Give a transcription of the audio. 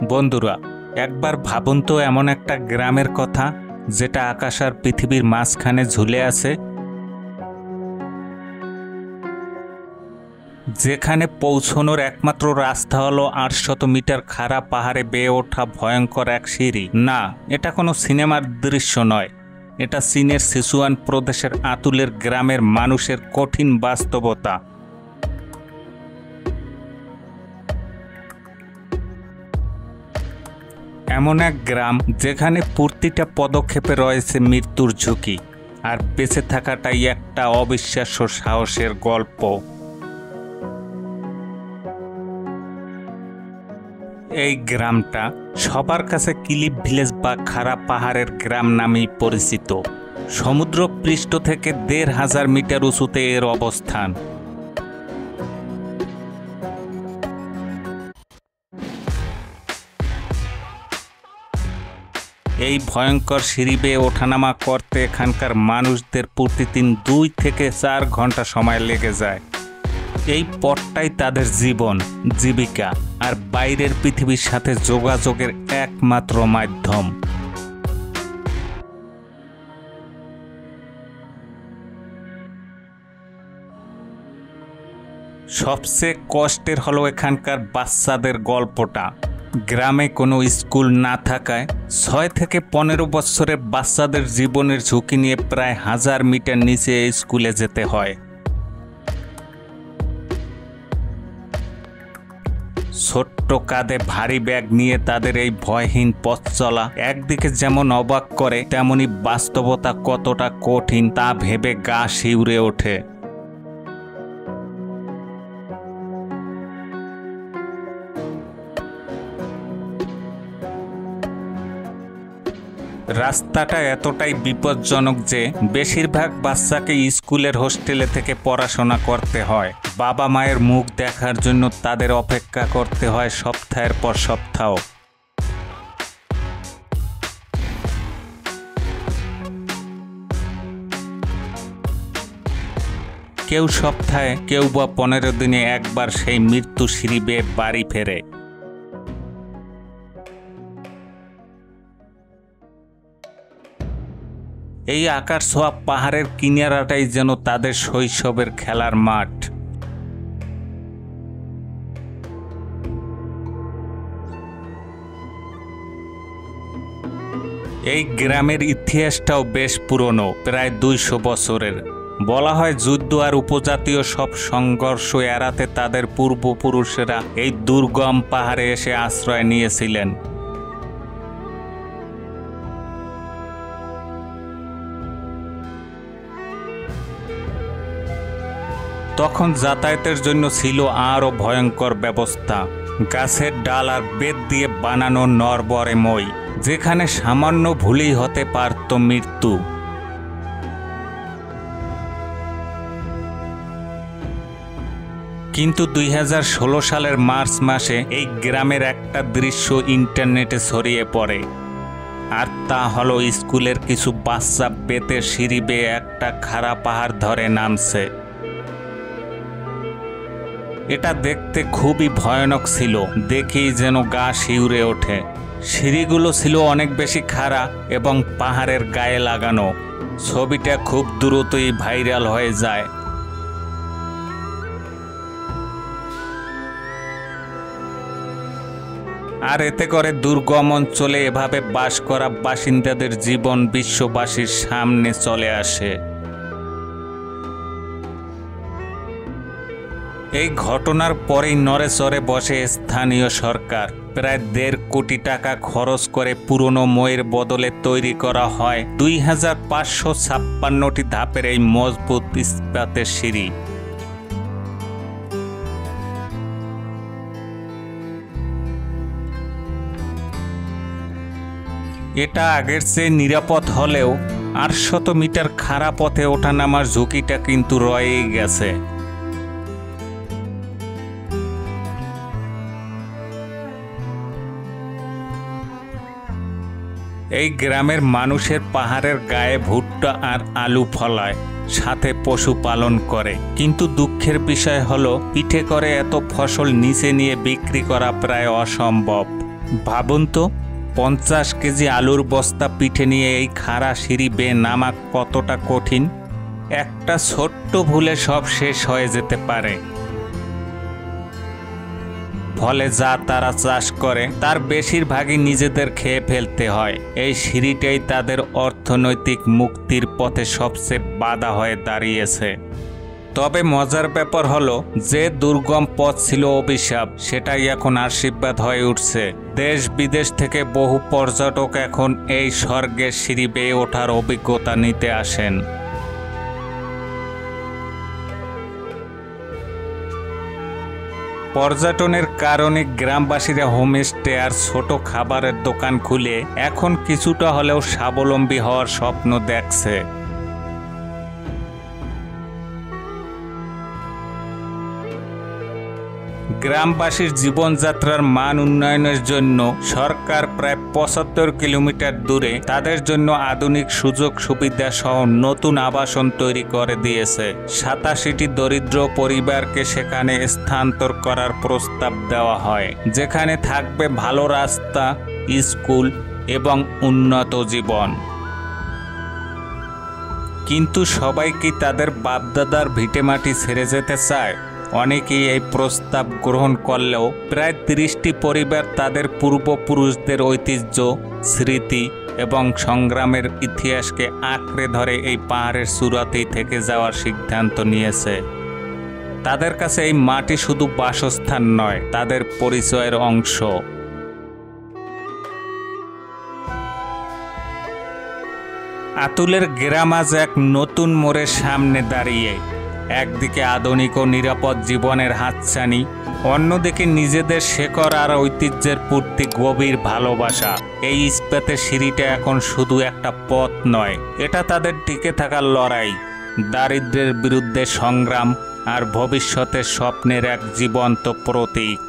বন্ধুরা, একবার ভাবুন তো এমন একটা গ্রামের কথা যেটা আকাশ আর পৃথিবীর মাঝখানে ঝুলে আছে, যেখানে পৌঁছানোর একমাত্র রাস্তা হলো ৮০০ মিটার খাড়া পাহাড়ে বেয়ে ওঠা ভয়ঙ্কর এক সিঁড়ি। না, এটা কোনো সিনেমার দৃশ্য নয়, এটা চীনের সিচুয়ান প্রদেশের আতুলের গ্রামের মানুষের কঠিন বাস্তবতা। এমন এক গ্রাম যেখানে প্রতিটা পদক্ষেপে রয়েছে মৃত্যুর ঝুঁকি, আর বেঁচে থাকাটাই একটা অবিশ্বাস্য সাহসের গল্প। এই গ্রামটা সবার কাছে ক্লিফ ভিলেজ বা খাড়া পাহাড়ের গ্রাম নামেই পরিচিত। সমুদ্র পৃষ্ঠ থেকে ১৫০০ মিটার উঁচুতে এর অবস্থান। এই ভয়ঙ্কর সিঁড়ি বেয়ে ওঠানামা করতে এখানকার মানুষদের প্রতিদিন ২ থেকে ৪ ঘন্টা সময় লেগে যায়। এই পথটাই তাদের জীবন, জীবিকা আর বাইরের পৃথিবীর সাথে যোগাযোগের একমাত্র মাধ্যম। সবচেয়ে কষ্টের হলো এখানকার বাচ্চাদের গল্পটা। গ্রামে কোনো স্কুল না থাকায় ৬ থেকে ১৫ বছরের বাচ্চাদের জীবনের ঝুঁকি নিয়ে প্রায় ১০০০ মিটার নিচে স্কুলে যেতে হয়। ছোট্ট কাঁধে ভারী ব্যাগ নিয়ে তাদের এই ভয়হীন পথ চলা একদিকে যেমন অবাক করে, তেমনি বাস্তবতা কতটা কঠিন তা ভেবে গা শিউরে ওঠে। রাস্তাটা এতটাই বিপজ্জনক যে বেশিরভাগ বাচ্চাকে স্কুলের হোস্টেলে থেকে পড়াশোনা করতে হয়। বাবা মায়ের মুখ দেখার জন্য তাদের অপেক্ষা করতে হয় সপ্তাহের পর সপ্তাহ। কেউ সপ্তাহে, কেউ বা ১৫ দিনে একবার সেই মৃত্যু সিঁড়ি বেয়ে বাড়ি ফেরে। এই আকাশ ছোঁয়া পাহাড়ের কিনারাটাই যেন তাদের শৈশবের খেলার মাঠ। এই গ্রামের ইতিহাসটাও বেশ পুরনো, প্রায় ২০০ বছরের। বলা হয় যুদ্ধ আর উপজাতীয় সব সংঘর্ষ এড়াতে তাদের পূর্বপুরুষেরা এই দুর্গম পাহাড়ে এসে আশ্রয় নিয়েছিলেন। তখন যাতায়াতের জন্য ছিল আরও ভয়ঙ্কর ব্যবস্থা, গাছের ডাল আর বেত দিয়ে বানানো নরবরে মই, যেখানে সামান্য ভুলেই হতে পারত মৃত্যু। কিন্তু ২০১৬ সালের মার্চ মাসে এই গ্রামের একটা দৃশ্য ইন্টারনেটে ছড়িয়ে পড়ে, আর তা হলো স্কুলের কিছু বাচ্চা বেতের সিঁড়ি বেয়ে একটা খাড়া পাহাড় ধরে নামছে। এটা দেখতে খুবই ভয়ানক ছিল, দেখেই যেন গা শিউরে ওঠে। সিঁড়িগুলো ছিল অনেক বেশি খাড়া এবং পাহাড়ের গায়ে লাগানো। ছবিটা খুব দ্রুতই ভাইরাল হয়ে যায়। আর এতে করে দুর্গম অঞ্চলে এভাবে বাস করা বাসিন্দাদের জীবন বিশ্ববাসীর সামনে চলে আসে। এই ঘটনার পরেই নড়েচড়ে বসে স্থানীয় সরকার। প্রায় ১.৫ কোটি টাকা খরচ করে পুরনো মইয়ের বদলে তৈরি করা হয় ২৫৫৬টি ধাপের এই মজবুত ইস্পাতের সিঁড়ি। এটা আগের চেয়ে নিরাপদ হলেও ৮০০ মিটার খাড়া পথে ওঠানামার ঝুঁকিটা কিন্তু রয়েই গেছে। এই গ্রামের মানুষের পাহাড়ের গায়ে ভুট্টা আর আলু ফলায়, সাথে পশুপালন করে। কিন্তু দুঃখের বিষয় হলো পিঠে করে এত ফসল নিচে নিয়ে বিক্রি করা প্রায় অসম্ভব। ভাবুন তো, 50 কেজি আলুর বস্তা পিঠে নিয়ে এই খাড়া সিঁড়ি বেয়ে নামা কতটা কঠিন। একটা ছোট্ট ভুলে সব শেষ হয়ে যেতে পারে। ফলে যা তারা চাষ করে তার বেশিরভাগই নিজেদের খেয়ে ফেলতে হয়। এই সিঁড়িটাই তাদের অর্থনৈতিক মুক্তির পথে সবচেয়ে বাধা হয়ে দাঁড়িয়েছে। তবে মজার ব্যাপার হলো, যে দুর্গম পথ ছিল অভিশাপ, সেটাই এখন আশীর্বাদ হয়ে উঠছে। দেশ বিদেশ থেকে বহু পর্যটক এখন এই স্বর্গের সিঁড়ি বেয়ে ওঠার অভিজ্ঞতা নিতে আসেন। পর্যটনের কারণে গ্রামবাসীরা হোমস্টে আর ছোট খাবারের দোকান খুলে এখন কিছুটা হলেও স্বাবলম্বী হওয়ার স্বপ্ন দেখছে। গ্রামবাসীর জীবনযাত্রার মান উন্নয়নের জন্য সরকার প্রায় 75 কিলোমিটার দূরে তাদের জন্য আধুনিক সুযোগ সুবিধা সহ নতুন আবাসন তৈরি করে দিয়েছে। 87টি দরিদ্র পরিবারকে সেখানে স্থানান্তর করার প্রস্তাব দেওয়া হয়, যেখানে থাকবে ভালো রাস্তা, স্কুল এবং উন্নত জীবন। কিন্তু সবাই কি তাদের বাপদাদার ভিটেমাটি ছেড়ে যেতে চায়? অনেকেই এই প্রস্তাব গ্রহণ করলেও প্রায় 30টি পরিবার তাদের পূর্বপুরুষদের ঐতিহ্য, স্মৃতি এবং সংগ্রামের ইতিহাসকে আঁকড়ে ধরে এই পাহাড়ের চূড়াতেই থেকে যাওয়ার সিদ্ধান্ত নিয়েছে। তাদের কাছে এই মাটি শুধু বাসস্থান নয়, তাদের পরিচয়ের অংশ। আতুলের গ্রাম আজ এক নতুন মোড়ের সামনে দাঁড়িয়ে। একদিকে আধুনিক ও নিরাপদ জীবনের হাতছানি, অন্যদিকে নিজেদের শেকড় আর ঐতিহ্যের প্রতি গভীর ভালোবাসা। এই ইস্পাতের সিঁড়িটা এখন শুধু একটা পথ নয়, এটা তাদের টিকে থাকার লড়াই, দারিদ্র্যের বিরুদ্ধে সংগ্রাম আর ভবিষ্যতের স্বপ্নের এক জীবন্ত প্রতীক।